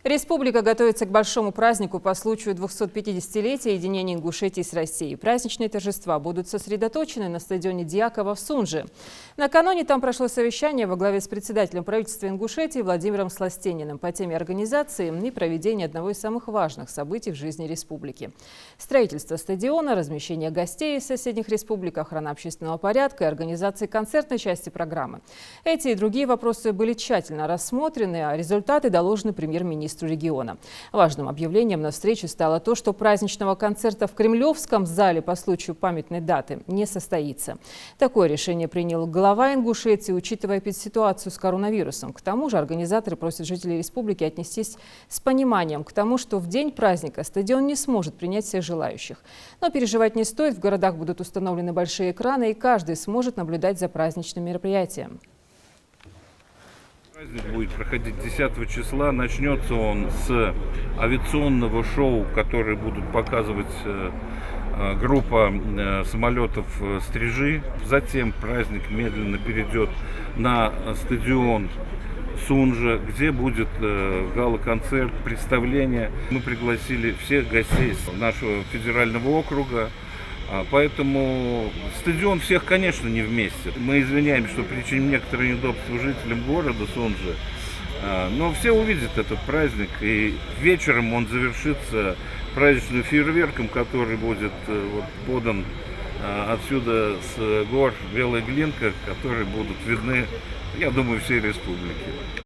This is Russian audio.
Республика готовится к большому празднику по случаю 250-летия единения Ингушетии с Россией. Праздничные торжества будут сосредоточены на стадионе Дьяково в Сунже. Накануне там прошло совещание во главе с председателем правительства Ингушетии Владимиром Сластениным по теме организации и проведения одного из самых важных событий в жизни республики. Строительство стадиона, размещение гостей из соседних республик, охрана общественного порядка и организация концертной части программы. Эти и другие вопросы были тщательно рассмотрены, а результаты доложены премьер-министру региона. Важным объявлением на встрече стало то, что праздничного концерта в Кремлевском зале по случаю памятной даты не состоится. Такое решение принял глава Ингушетии, учитывая ситуацию с коронавирусом. К тому же организаторы просят жителей республики отнестись с пониманием к тому, что в день праздника стадион не сможет принять всех желающих. Но переживать не стоит, в городах будут установлены большие экраны, и каждый сможет наблюдать за праздничным мероприятием. Праздник будет проходить 10 числа. Начнется он с авиационного шоу, которое будут показывать группа самолетов «Стрижи». Затем праздник медленно перейдет на стадион Сунжа, где будет гала-концерт, представление. Мы пригласили всех гостей нашего федерального округа. Поэтому стадион всех, конечно, не вместе. Мы извиняемся, что причиним некоторые неудобства жителям города Сунжи. Но все увидят этот праздник, и вечером он завершится праздничным фейерверком, который будет подан отсюда с гор Белая Глинка, которые будут видны, я думаю, всей республике.